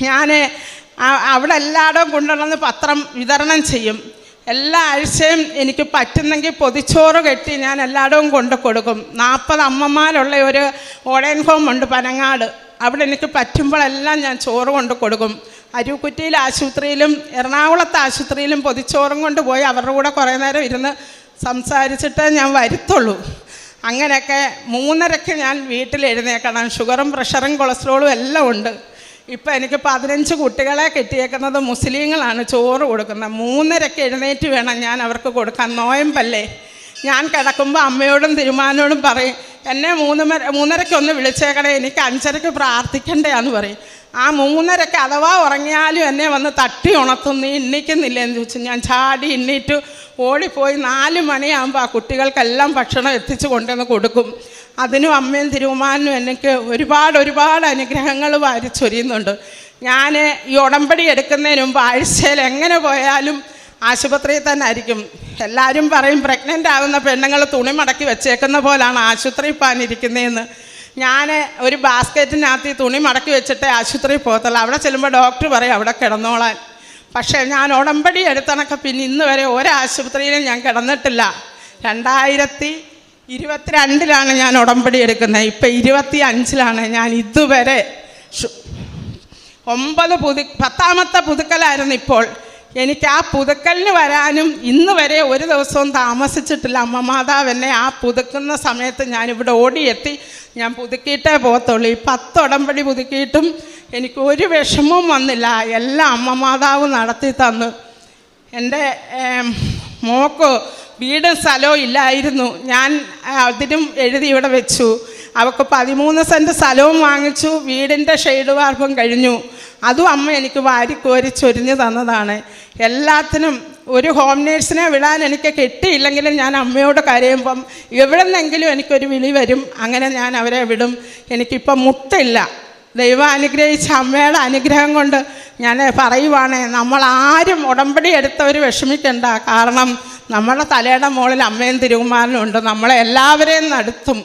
ഞാൻ അവിടെ എല്ലായിടവും കൊണ്ടുവന്ന് പത്രം വിതരണം ചെയ്യും. എല്ലാ ആഴ്ചയും എനിക്ക് പറ്റുന്നെങ്കിൽ പൊതിച്ചോറ് കെട്ടി ഞാൻ എല്ലായിടവും കൊണ്ട് കൊടുക്കും. 40 അമ്മമാരുള്ള ഒരു ഓടൻ ഹോം ഉണ്ട് പനങ്ങാട്. അവിടെ എനിക്ക് പറ്റുമ്പോഴെല്ലാം ഞാൻ ചോറ് കൊണ്ട് കൊടുക്കും. അരുക്കുറ്റിയിലെ ആശുപത്രിയിലും എറണാകുളത്തെ ആശുപത്രിയിലും പൊതിച്ചോറും കൊണ്ട് പോയി അവരുടെ കൂടെ കുറേ നേരം ഇരുന്ന് സംസാരിച്ചിട്ടേ ഞാൻ വരുത്തുള്ളൂ. അങ്ങനെയൊക്കെ 3:30 ഞാൻ വീട്ടിൽ എഴുന്നേൽക്കണം. ഷുഗറും പ്രഷറും കൊളസ്ട്രോളും എല്ലാം ഉണ്ട്. ഇപ്പം എനിക്ക് 15 കുട്ടികളെ കിട്ടിയേക്കുന്നത് മുസ്ലിങ്ങളാണ് ചോറ് കൊടുക്കുന്നത്. 3:30 എഴുന്നേറ്റ് വേണം ഞാൻ അവർക്ക് കൊടുക്കാൻ. നോയമ്പല്ലേ. ഞാൻ കിടക്കുമ്പോൾ അമ്മയോടും തിരുമാനോടും പറയും, എന്നെ 3:30 ഒന്ന് വിളിച്ചേക്കണേ, എനിക്ക് 5:30 പ്രാർത്ഥിക്കണ്ടേന്ന് പറയും. ആ 3:30 അഥവാ ഉറങ്ങിയാലും എന്നെ വന്ന് തട്ടി ഉണർത്തും, നീ എണ്ണിക്കുന്നില്ലെന്ന് ചോദിച്ചു. ഞാൻ ചാടി എണ്ണീറ്റ് ഓടിപ്പോയി 4 മണിയാകുമ്പോൾ ആ കുട്ടികൾക്കെല്ലാം ഭക്ഷണം എത്തിച്ചു കൊണ്ടുവന്ന് കൊടുക്കും. അതിനും അമ്മയും തിരുമാനും എനിക്ക് ഒരുപാട് അനുഗ്രഹങ്ങൾ വാരിച്ചൊരിയുന്നുണ്ട്. ഞാൻ ഈ ഉടമ്പടി എടുക്കുന്നതിന് മുമ്പ് ആഴ്ചയിൽ എങ്ങനെ പോയാലും ആശുപത്രിയിൽ തന്നെ ആയിരിക്കും. എല്ലാവരും പറയും പ്രഗ്നൻ്റ് ആകുന്ന പെണ്ണുങ്ങൾ തുണി മടക്കി വെച്ചേക്കുന്ന പോലാണ് ആശുപത്രിയിൽ പോകാനിരിക്കുന്നതെന്ന്. ഞാൻ ഒരു ബാസ്ക്കറ്റിനകത്ത് ഈ തുണി മടക്കി വെച്ചിട്ട് ആശുപത്രിയിൽ പോകത്തുള്ളൂ. അവിടെ ചെല്ലുമ്പോൾ ഡോക്ടർ പറയും അവിടെ കിടന്നോളാൻ. പക്ഷേ ഞാൻ ഉടമ്പടി എടുത്തണക്കെ പിന്നെ ഇന്ന് വരെ ഒരാശുപത്രിയിലും ഞാൻ കിടന്നിട്ടില്ല. 2022 ഞാൻ ഉടമ്പടി എടുക്കുന്നത്. ഇപ്പം 25 ഞാൻ ഇതുവരെ 10ാമത്തെ പുതുക്കലായിരുന്നു ഇപ്പോൾ. എനിക്ക് ആ പുതുക്കലിന് വരാനും ഇന്ന് വരെ ഒരു ദിവസവും താമസിച്ചിട്ടില്ല. അമ്മ മാതാവ് എന്നെ ആ പുതുക്കുന്ന സമയത്ത് ഞാനിവിടെ ഓടിയെത്തി. ഞാൻ പുതുക്കിയിട്ടേ പോകത്തുള്ളൂ. ഈ 10 ഉടമ്പടി പുതുക്കിയിട്ടും എനിക്ക് ഒരു വിഷമവും വന്നില്ല. എല്ലാം അമ്മ മാതാവ് നടത്തി തന്നു. എൻ്റെ മോക്ക് വീടും സ്ഥലവും ഇല്ലായിരുന്നു. ഞാൻ അതിനും എഴുതി ഇവിടെ വെച്ചു. അവൾക്ക് 13 സെൻറ്റ് സ്ഥലവും വാങ്ങിച്ചു. വീടിൻ്റെ ഷെയ്ഡ് വാർപ്പും കഴിഞ്ഞു. അതും അമ്മ എനിക്ക് വാരിക്കോരി ചൊരിഞ്ഞു തന്നതാണ്. എല്ലാത്തിനും ഒരു ഹോം നേഴ്സിനെ വിടാൻ എനിക്ക് കിട്ടിയില്ലെങ്കിലും ഞാൻ അമ്മയോട് കരയുമ്പം എവിടെ നിന്നെങ്കിലും എനിക്കൊരു വിളി വരും. അങ്ങനെ ഞാൻ അവരെ വിടും. എനിക്കിപ്പം മുട്ടില്ല. ദൈവം അനുഗ്രഹിച്ച അമ്മയുടെ അനുഗ്രഹം കൊണ്ട് ഞാൻ പറയുവാണ്, നമ്മളാരും ഉടമ്പടി എടുത്തവർ വിഷമിക്കണ്ട. കാരണം നമ്മുടെ തലയുടെ മുകളിൽ അമ്മയും തിരുകുമാരനും ഉണ്ട്. നമ്മളെ എല്ലാവരെയും നടത്തും.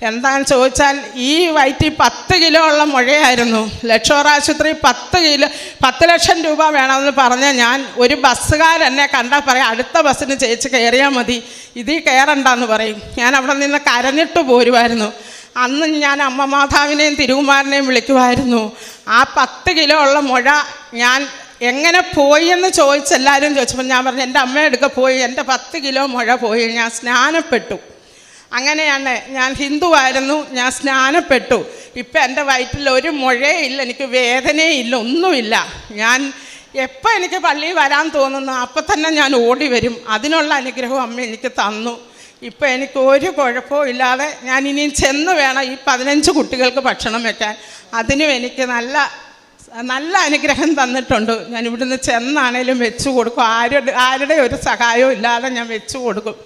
എന്താണെന്ന് ചോദിച്ചാൽ ഈ വയറ്റിൽ 10 കിലോ ഉള്ള മുഴയായിരുന്നു. ലക്ഷോറാശുപത്രി 10 ലക്ഷം രൂപ വേണമെന്ന് പറഞ്ഞ് ഞാൻ ഒരു ബസ്സുകാരെന്നെ കണ്ടാൽ പറയും അടുത്ത ബസ്സിന് ചേച്ചി കയറിയാൽ മതി, ഇതിൽ കയറണ്ടെന്ന് പറയും. ഞാൻ അവിടെ നിന്ന് കരഞ്ഞിട്ട് പോരുമായിരുന്നു. അന്ന് ഞാൻ അമ്മ മാതാവിനെയും തിരുകുമാരനെയും വിളിക്കുമായിരുന്നു. ആ 10 കിലോ ഉള്ള മുഴ ഞാൻ എങ്ങനെ പോയി എന്ന് ചോദിച്ചെല്ലാവരും ചോദിച്ചപ്പോൾ ഞാൻ പറഞ്ഞു എൻ്റെ അമ്മയെടുക്കെ പോയി, എൻ്റെ 10 കിലോ മുഴ പോയി. ഞാൻ സ്നാനപ്പെട്ടു. അങ്ങനെയാണ്. ഞാൻ ഹിന്ദുവായിരുന്നു, ഞാൻ സ്നാനപ്പെട്ടു. ഇപ്പം എൻ്റെ വയറ്റിൽ ഒരു മുഴയില്ല, എനിക്ക് വേദനയില്ല, ഒന്നുമില്ല. ഞാൻ എപ്പോൾ എനിക്ക് പള്ളിയിൽ വരാൻ തോന്നുന്നു അപ്പം തന്നെ ഞാൻ ഓടി വരും. അതിനുള്ള അനുഗ്രഹം അമ്മ എനിക്ക് തന്നു. ഇപ്പം എനിക്ക് ഒരു കുഴപ്പവും ഇല്ലാതെ ഞാൻ ഇനിയും ചെന്ന് വേണം ഈ 15 കുട്ടികൾക്ക് ഭക്ഷണം വയ്ക്കാൻ. അതിനും എനിക്ക് നല്ല അനുഗ്രഹം തന്നിട്ടുണ്ട്. ഞാൻ ഇവിടുന്ന് ചെന്നാണേലും വെച്ചു കൊടുക്കും. ആരുടെ ഒരു സഹായവും ഇല്ലാതെ ഞാൻ വെച്ചു കൊടുക്കും.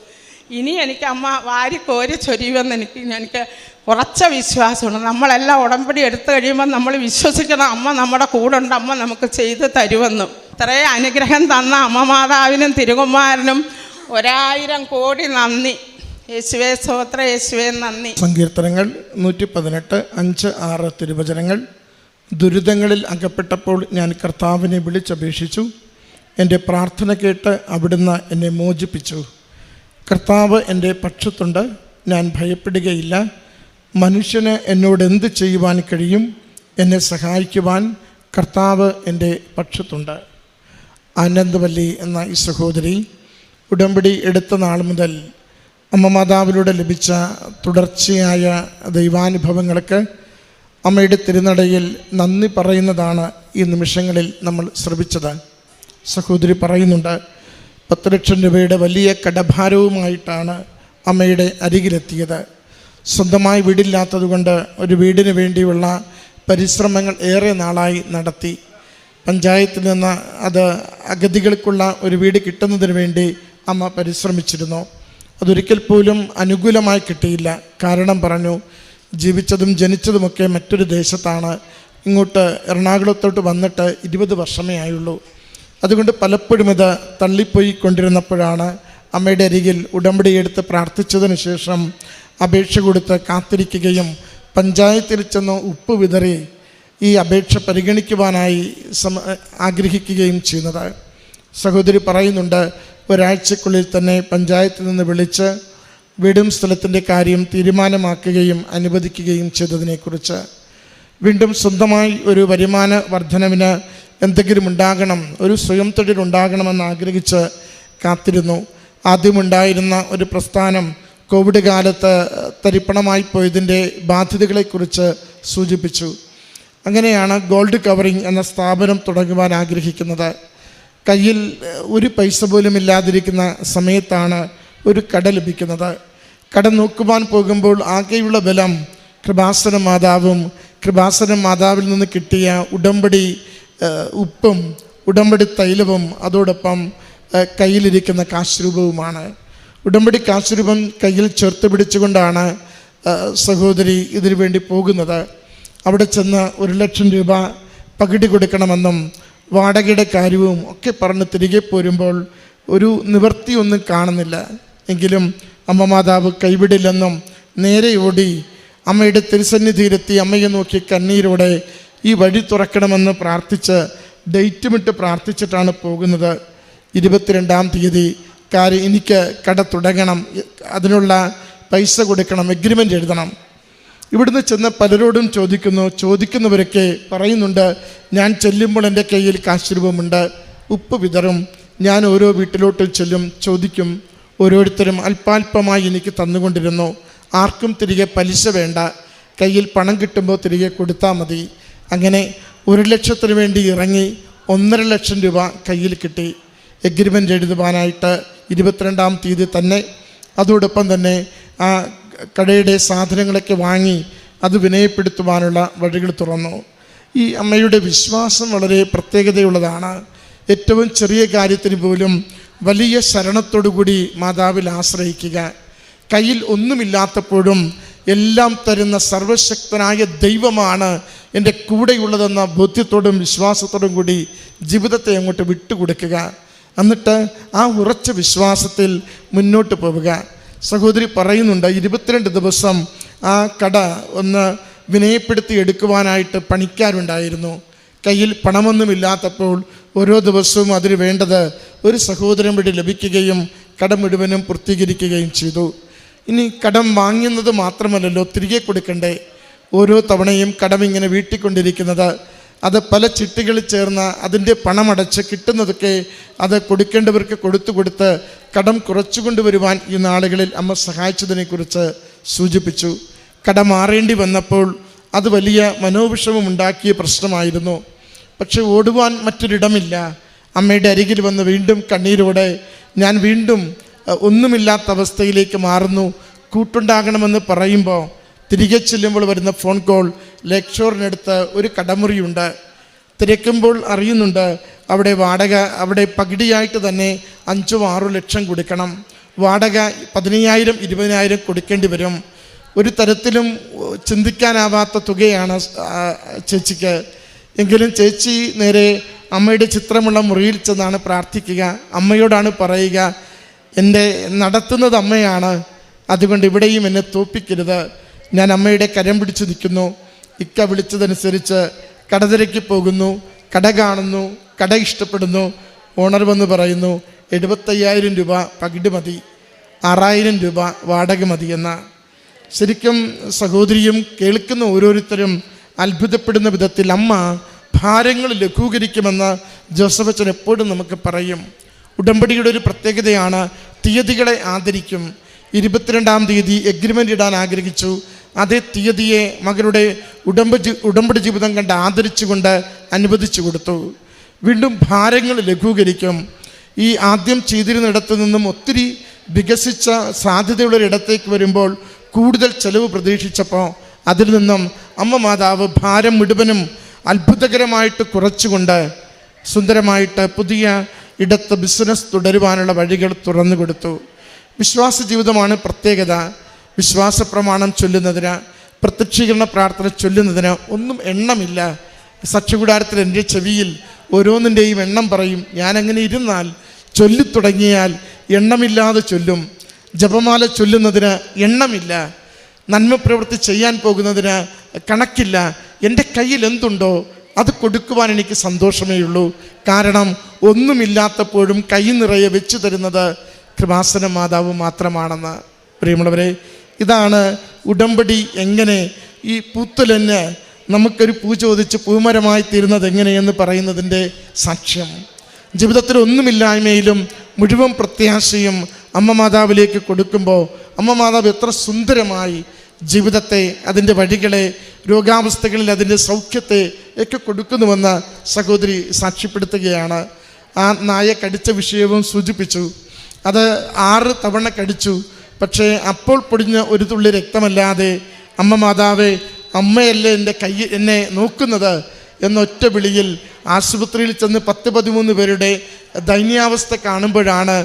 ഇനി എനിക്ക് അമ്മ വാരിക്കോരി ചൊരിയുമെന്ന് എനിക്ക് ഉറച്ച വിശ്വാസമുണ്ട്. നമ്മളെല്ലാം ഉടമ്പടി എടുത്തു കഴിയുമ്പോൾ നമ്മൾ വിശ്വസിക്കണം അമ്മ നമ്മുടെ കൂടെ ഉണ്ട്, അമ്മ നമുക്ക് ചെയ്ത് തരുമെന്നും. ഇത്രയും അനുഗ്രഹം തന്ന അമ്മ മാതാവിനും തിരുകുമാരനും 1000 കോടി നന്ദി. യേശുവേ സ്തോത്ര, യേശുവേ നന്ദി. സങ്കീർത്തനങ്ങൾ 118, 5, 6 തിരുവചനങ്ങൾ. ദുരിതങ്ങളിൽ അകപ്പെട്ടപ്പോൾ ഞാൻ കർത്താവിനെ വിളിച്ചപേക്ഷിച്ചു. എൻ്റെ പ്രാർത്ഥന കേട്ട് അവിടുന്ന് എന്നെ മോചിപ്പിച്ചു. കർത്താവ് എൻ്റെ പക്ഷത്തുണ്ട്, ഞാൻ ഭയപ്പെടുകയില്ല. മനുഷ്യന് എന്നോട് എന്ത് ചെയ്യുവാൻ കഴിയും? എന്നെ സഹായിക്കുവാൻ കർത്താവ് എൻ്റെ പക്ഷത്തുണ്ട്. ആനന്ദവല്ലി എന്ന ഈ സഹോദരി ഉടമ്പടി എടുത്ത നാൾ മുതൽ അമ്മ മാതാവിലൂടെ ലഭിച്ച തുടർച്ചയായ ദൈവാനുഭവങ്ങൾക്ക് അമ്മയുടെ തിരുനടയിൽ നന്ദി പറയുന്നതാണ് ഈ നിമിഷങ്ങളിൽ നമ്മൾ ശ്രവിച്ചത്. സഹോദരി പറയുന്നുണ്ട്, 10 ലക്ഷം രൂപയുടെ വലിയ കടഭാരവുമായിട്ടാണ് അമ്മയുടെ അരികിലെത്തിയത്. സ്വന്തമായി വീടില്ലാത്തതുകൊണ്ട് ഒരു വീടിന് വേണ്ടിയുള്ള പരിശ്രമങ്ങൾ ഏറെ നാളായി നടത്തി. പഞ്ചായത്തിൽ നിന്ന് അത് അഗതികൾക്കുള്ള ഒരു വീട് കിട്ടുന്നതിന് വേണ്ടി അമ്മ പരിശ്രമിച്ചിരുന്നു. അതൊരിക്കൽ പോലും അനുകൂലമായി കിട്ടിയില്ല. കാരണം പറഞ്ഞു, ജീവിച്ചതും ജനിച്ചതുമൊക്കെ മറ്റൊരു ദേശത്താണ്. ഇങ്ങോട്ട് എറണാകുളത്തോട്ട് വന്നിട്ട് 20 വർഷമേ ആയുള്ളൂ. അതുകൊണ്ട് പലപ്പോഴും ഇത് തള്ളിപ്പോയിക്കൊണ്ടിരുന്നപ്പോഴാണ് അമ്മയുടെ അരികിൽ ഉടമ്പടി എടുത്ത് പ്രാർത്ഥിച്ചതിന് ശേഷം അപേക്ഷ കൊടുത്ത് കാത്തിരിക്കുകയും പഞ്ചായത്തിൽ ചെന്ന് ഉപ്പ് വിതറി ഈ അപേക്ഷ പരിഗണിക്കുവാനായി ആഗ്രഹിക്കുകയും ചെയ്യുന്നത്. സഹോദരി പറയുന്നുണ്ട്, ഒരാഴ്ചക്കുള്ളിൽ തന്നെ പഞ്ചായത്തിൽ നിന്ന് വിളിച്ച് വീടും സ്ഥലത്തിൻ്റെ കാര്യം തീരുമാനമാക്കുകയും അനുവദിക്കുകയും ചെയ്തതിനെക്കുറിച്ച്. വീണ്ടും സ്വന്തമായി ഒരു വരുമാന വർധനവിന് എന്തെങ്കിലും ഉണ്ടാകണം, ഒരു സ്വയം തൊഴിലുണ്ടാകണമെന്ന് ആഗ്രഹിച്ച് കാത്തിരുന്നു. ആദ്യമുണ്ടായിരുന്ന ഒരു പ്രസ്ഥാനം കോവിഡ് കാലത്ത് തരിപ്പണമായി പോയതിൻ്റെ ബാധ്യതകളെക്കുറിച്ച് സൂചിപ്പിച്ചു. അങ്ങനെയാണ് ഗോൾഡ് കവറിങ് എന്ന സ്ഥാപനം തുടങ്ങുവാൻ ആഗ്രഹിക്കുന്നത്. കയ്യിൽ ഒരു പൈസ പോലും ഇല്ലാതിരിക്കുന്ന സമയത്താണ് ഒരു കട ലഭിക്കുന്നത്. കട നോക്കുവാൻ പോകുമ്പോൾ ആകെയുള്ള ബലം കൃപാസന മാതാവും കൃപാസന മാതാവിൽ നിന്ന് കിട്ടിയ ഉടമ്പടി ഉപ്പും ഉടമ്പടി തൈലവും അതോടൊപ്പം കയ്യിലിരിക്കുന്ന കാശുരൂപവുമാണ്. ഉടമ്പടി കാശുരൂപം കയ്യിൽ ചേർത്ത് പിടിച്ചുകൊണ്ടാണ് സഹോദരി ഇതിനു വേണ്ടി പോകുന്നത്. അവിടെ ചെന്ന് 1,00,000 രൂപ പകുതി കൊടുക്കണമെന്നും വാടകയുടെ കാര്യവും ഒക്കെ പറഞ്ഞ് തിരികെ പോരുമ്പോൾ ഒരു നിവൃത്തിയൊന്നും കാണുന്നില്ല. എങ്കിലും അമ്മ മാതാവ് കൈവിടില്ലെന്നും നേരെ ഓടി അമ്മയുടെ തിരുസന്നിധിയിലെത്തി അമ്മയെ നോക്കി കണ്ണീരോടെ ഈ വഴി തുറക്കണമെന്ന് പ്രാർത്ഥിച്ച് ഡേറ്റുമിട്ട് പ്രാർത്ഥിച്ചിട്ടാണ് പോകുന്നത്. 22-ാം തീയതി കാര്യം എനിക്ക് കട തുടങ്ങണം, അതിനുള്ള പൈസ കൊടുക്കണം, എഗ്രിമെൻ്റ് എഴുതണം. ഇവിടുന്ന് ചെന്ന് പലരോടും ചോദിക്കുന്നവരൊക്കെ പറയുന്നുണ്ട്, ഞാൻ ചെല്ലുമ്പോൾ എൻ്റെ കയ്യിൽ കാശുരൂപമുണ്ട്, ഉപ്പ് വിതറും, ഞാൻ ഓരോ വീട്ടിലോട്ടും ചെല്ലും, ചോദിക്കും. ഓരോരുത്തരും അല്പാൽപമായി എനിക്ക് തന്നുകൊണ്ടിരുന്നു. ആർക്കും തിരികെ പലിശ വേണ്ട, കയ്യിൽ പണം കിട്ടുമ്പോൾ തിരികെ കൊടുത്താൽ മതി. അങ്ങനെ 1,00,000 വേണ്ടി ഇറങ്ങി 1.5 ലക്ഷം രൂപ കയ്യിൽ കിട്ടി. എഗ്രിമെൻ്റ് എഴുതുവാനായിട്ട് 22-ാം തീയതി തന്നെ അതോടൊപ്പം തന്നെ ആ കടയുടെ സാധനങ്ങളൊക്കെ വാങ്ങി അത് വിനയപ്പെടുത്തുവാനുള്ള വഴികൾ തുറന്നു. ഈ അമ്മയുടെ വിശ്വാസം വളരെ പ്രത്യേകതയുള്ളതാണ്. ഏറ്റവും ചെറിയ കാര്യത്തിന് പോലും വലിയ ശരണത്തോടുകൂടി മാതാവിൽ ആശ്രയിക്കുക. കയ്യിൽ ഒന്നുമില്ലാത്തപ്പോഴും എല്ലാം തരുന്ന സർവശക്തനായ ദൈവമാണ് എൻ്റെ കൂടെയുള്ളതെന്ന ബോധ്യത്തോടും വിശ്വാസത്തോടും കൂടി ജീവിതത്തെ അങ്ങോട്ട് വിട്ടുകൊടുക്കുക. എന്നിട്ട് ആ ഉറച്ച വിശ്വാസത്തിൽ മുന്നോട്ട് പോവുക. സഹോദരി പറയുന്നുണ്ട്, 22 ദിവസം ആ കട ഒന്ന് വിനയപ്പെടുത്തി എടുക്കുവാനായിട്ട് പണിക്കാരുണ്ടായിരുന്നു. കയ്യിൽ പണമൊന്നുമില്ലാത്തപ്പോൾ ഓരോ ദിവസവും അതിന് വേണ്ടത് ഒരു സഹോദരൻ വഴി ലഭിക്കുകയും കടം മുഴുവനും പൂർത്തീകരിക്കുകയും ചെയ്തു. ഇനി കടം വാങ്ങുന്നത് മാത്രമല്ലല്ലോ, തിരികെ കൊടുക്കണ്ടേ. ഓരോ തവണയും കടം ഇങ്ങനെ വീട്ടിക്കൊണ്ടിരിക്കുന്നത്, അത് പല ചിട്ടികളിൽ ചേർന്ന് അതിൻ്റെ പണമടച്ച് കിട്ടുന്നതൊക്കെ അത് കൊടുക്കേണ്ടവർക്ക് കൊടുത്ത് കടം കുറച്ചുകൊണ്ടുവരുവാൻ ഈ നാളുകളിൽ അമ്മ സഹായിച്ചതിനെക്കുറിച്ച് സൂചിപ്പിച്ചു. കടം മാറേണ്ടി വന്നപ്പോൾ അത് വലിയ മനോവിഷമമുണ്ടാക്കിയ പ്രശ്നമായിരുന്നു. പക്ഷെ ഓടുവാൻ മറ്റൊരിടമില്ല. അമ്മയുടെ അരികിൽ വന്ന് വീണ്ടും കണ്ണീരോടെ ഞാൻ വീണ്ടും ഒന്നുമില്ലാത്ത അവസ്ഥയിലേക്ക് മാറുന്നു, കൂട്ടുണ്ടാകണമെന്ന് പറയുമ്പോൾ തിരികെ ചെല്ലുമ്പോൾ വരുന്ന ഫോൺ കോൾ, ലേക്ക് ഷോറിനടുത്ത് ഒരു കടമുറിയുണ്ട്. തിരക്കുമ്പോൾ അറിയുന്നുണ്ട് അവിടെ വാടക അവിടെ പകുതിയായിട്ട് തന്നെ 5-6 ലക്ഷം കൊടുക്കണം. വാടക 15,000 20,000 കൊടുക്കേണ്ടി വരും. ഒരു തരത്തിലും ചിന്തിക്കാനാവാത്ത തുകയാണ് ചേച്ചിക്ക്. എങ്കിലും ചേച്ചി നേരെ അമ്മയുടെ ചിത്രമുള്ള മുറിയിൽ ചെന്നാണ് പ്രാർത്ഥിക്കുക. അമ്മയോടാണ് പറയുക, എൻ്റെ നടത്തുന്നത് അമ്മയാണ്, അതുകൊണ്ട് ഇവിടെയും എന്നെ തോപ്പിക്കരുത്. ഞാൻ അമ്മയുടെ കരം പിടിച്ച് നിൽക്കുന്നു. ഇക്ക വിളിച്ചതനുസരിച്ച് കടതിരയ്ക്ക് പോകുന്നു, കട കാണുന്നു, കട ഇഷ്ടപ്പെടുന്നു. ഓണർ വന്ന് പറയുന്നു 75,000 രൂപ പകിട് മതി, 6,000 രൂപ വാടക മതിയെന്ന. ശരിക്കും സഹോദരിയും കേൾക്കുന്ന ഓരോരുത്തരും അത്ഭുതപ്പെടുന്ന വിധത്തിൽ അമ്മ ഭാരങ്ങൾ ലഘൂകരിക്കുമെന്ന് ജോസഫ് അച്ഛൻ എപ്പോഴും നമുക്ക് പറയും. ഉടമ്പടിയുടെ ഒരു പ്രത്യേകതയാണ് തീയതികളെ ആദരിക്കും. 22-ാം തീയതി എഗ്രിമെൻ്റ് ഇടാൻ ആഗ്രഹിച്ചു. അതേ തീയതിയെ മകളുടെ ഉടമ്പടി ജീവിതം കണ്ട് ആദരിച്ചുകൊണ്ട് അനുവദിച്ചു കൊടുത്തു. വീണ്ടും ഭാരങ്ങൾ ലഘൂകരിക്കും. ഈ ആദ്യം ചെയ്തിരുന്നിടത്തു നിന്നും ഒത്തിരി വികസിച്ച സാധ്യതയുള്ളൊരിടത്തേക്ക് വരുമ്പോൾ കൂടുതൽ ചെലവ് പ്രതീക്ഷിച്ചപ്പോൾ അതിൽ നിന്നും അമ്മ മാതാവ് ഭാരം മുഴുവനും അത്ഭുതകരമായിട്ട് കുറച്ചുകൊണ്ട് സുന്ദരമായിട്ട് പുതിയ ഇടത്ത് ബിസിനസ് തുടരുവാനുള്ള വഴികൾ തുറന്നു കൊടുത്തു. വിശ്വാസ ജീവിതമാണ് പ്രത്യേകത. വിശ്വാസ പ്രമാണം ചൊല്ലുന്നതിന്, പ്രത്യക്ഷീകരണ പ്രാർത്ഥന ചൊല്ലുന്നതിന് ഒന്നും എണ്ണമില്ല. സാക്ഷ്യകൂടാരത്തിൽ എൻ്റെ ചെവിയിൽ ഓരോന്നിൻ്റെയും എണ്ണം പറയും. ഞാനങ്ങനെ ഇരുന്നാൽ ചൊല്ലിത്തുടങ്ങിയാൽ എണ്ണമില്ലാതെ ചൊല്ലും. ജപമാല ചൊല്ലുന്നതിന് എണ്ണമില്ല. നന്മ പ്രവൃത്തി ചെയ്യാൻ പോകുന്നതിന് കണക്കില്ല. എൻ്റെ കയ്യിൽ എന്തുണ്ടോ അത് കൊടുക്കുവാൻ എനിക്ക് സന്തോഷമേ ഉള്ളൂ. കാരണം ഒന്നുമില്ലാത്തപ്പോഴും കൈ നിറയെ വെച്ചു തരുന്നത് കൃപാസന മാതാവ് മാത്രമാണെന്ന്. പ്രിയമുള്ളവരെ, ഇതാണ് ഉടമ്പടി എങ്ങനെ ഈ പൂത്തുലന് നമുക്കൊരു പൂ ചോദിച്ച് പൂമരമായി തീരുന്നത് എങ്ങനെയെന്ന് പറയുന്നതിൻ്റെ സാക്ഷ്യം. ജീവിതത്തിൽ ഒന്നുമില്ലായ്മയിലും മുഴുവൻ പ്രത്യാശയും അമ്മ മാതാവിലേക്ക് കൊടുക്കുമ്പോൾ അമ്മ മാതാവ് എത്ര സുന്ദരമായി ജീവിതത്തെ, അതിൻ്റെ വഴികളെ, രോഗാവസ്ഥകളിൽ അതിൻ്റെ സൗഖ്യത്തെ ഒക്കെ കൊടുക്കുന്നുവെന്ന് സഹോദരി സാക്ഷ്യപ്പെടുത്തുകയാണ്. ആ നായ കടിച്ച വിഷയവും സൂചിപ്പിച്ചു. അത് 6 തവണ കടിച്ചു. പക്ഷേ അപ്പോൾ പൊടിഞ്ഞ ഒരു തുള്ളി രക്തമല്ലാതെ അമ്മ മാതാവേ, അമ്മയല്ലേ എൻ്റെ കൈ എന്നെ നോക്കുന്നത് എന്നൊറ്റ വിളിയിൽ ആശുപത്രിയിൽ ചെന്ന് 10-13 പേരുടെ ദൈന്യാവസ്ഥ കാണുമ്പോഴാണ്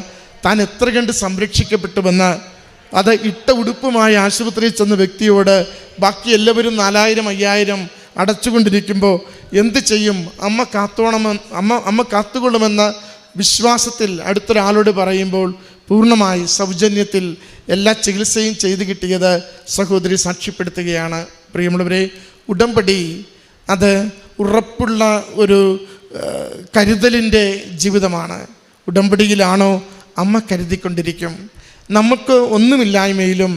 താൻ എത്ര കണ്ട് സംരക്ഷിക്കപ്പെട്ടുവെന്ന്. അത് ഇട്ട ഉടുപ്പുമായി ആശുപത്രിയിൽ ചെന്ന വ്യക്തിയോട് ബാക്കി എല്ലാവരും 4000-5000 അടച്ചുകൊണ്ടിരിക്കുമ്പോൾ എന്ത് ചെയ്യും, അമ്മ കാത്തുകൊള്ളുമെന്ന വിശ്വാസത്തിൽ അടുത്തൊരാളോട് പറയുമ്പോൾ പൂർണ്ണമായി സൗജന്യത്തിൽ എല്ലാ ചികിത്സയും ചെയ്തു കിട്ടിയത് സഹോദരി സാക്ഷ്യപ്പെടുത്തുകയാണ്. പ്രിയമുള്ളവരെ, ഉടമ്പടി അത് ഉറപ്പുള്ള ഒരു കരുതലിൻ്റെ ജീവിതമാണ്. ഉടമ്പടിയിലാണോ അമ്മ കരുതിക്കൊണ്ടിരിക്കും. നമുക്ക് ഒന്നുമില്ലായ്മയിലും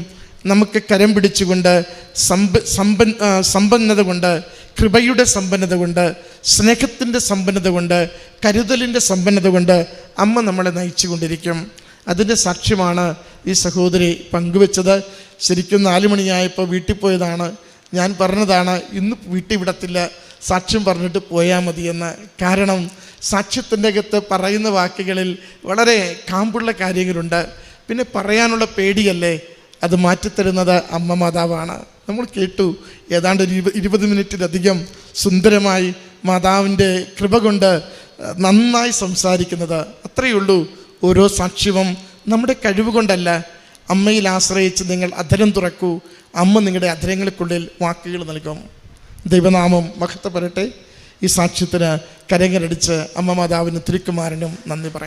നമുക്ക് കരം പിടിച്ചുകൊണ്ട് സമ്പന്നത കൊണ്ട്, കൃപയുടെ സമ്പന്നത കൊണ്ട്, സ്നേഹത്തിൻ്റെ സമ്പന്നത കൊണ്ട്, കരുതലിൻ്റെ സമ്പന്നത കൊണ്ട് അമ്മ നമ്മളെ നയിച്ചു കൊണ്ടിരിക്കും. അതിൻ്റെ സാക്ഷ്യമാണ് ഈ സഹോദരി പങ്കുവെച്ചത്. ശരിക്കും 4 മണിയായപ്പോൾ വീട്ടിൽ പോയതാണ്. ഞാൻ പറഞ്ഞതാണ് ഇന്ന് വീട്ടിൽ വിടത്തില്ല, സാക്ഷ്യം പറഞ്ഞിട്ട് പോയാൽ മതിയെന്ന്. കാരണം സാക്ഷ്യത്തിൻ്റെ അകത്ത് പറയുന്ന വാക്കുകളിൽ വളരെ കാമ്പുള്ള കാര്യങ്ങളുണ്ട്. പിന്നെ പറയാനുള്ള പേടിയല്ലേ, അത് മാറ്റിത്തരുന്നത് അമ്മ മാതാവാണ്. നമ്മൾ കേട്ടു ഏതാണ്ട് 20 മിനിറ്റിലധികം സുന്ദരമായി മാതാവിൻ്റെ കൃപ കൊണ്ട് നന്നായി സംസാരിക്കുന്നത്. അത്രയേ ഉള്ളൂ. ഓരോ സാക്ഷ്യവും നമ്മുടെ കഴിവ് കൊണ്ടല്ല. അമ്മയിൽ ആശ്രയിച്ച് നിങ്ങൾ അധരം തുറക്കൂ, അമ്മ നിങ്ങളുടെ അധരങ്ങൾക്കുള്ളിൽ വാക്കുകൾ നൽകും. ദൈവനാമം മഹത്വപ്പെടട്ടെ. ഈ സാക്ഷ്യത്തിന് കരങ്ങരടിച്ച് അമ്മ മാതാവിന് തിരുക്കുമാരനും നന്ദി പറയാം.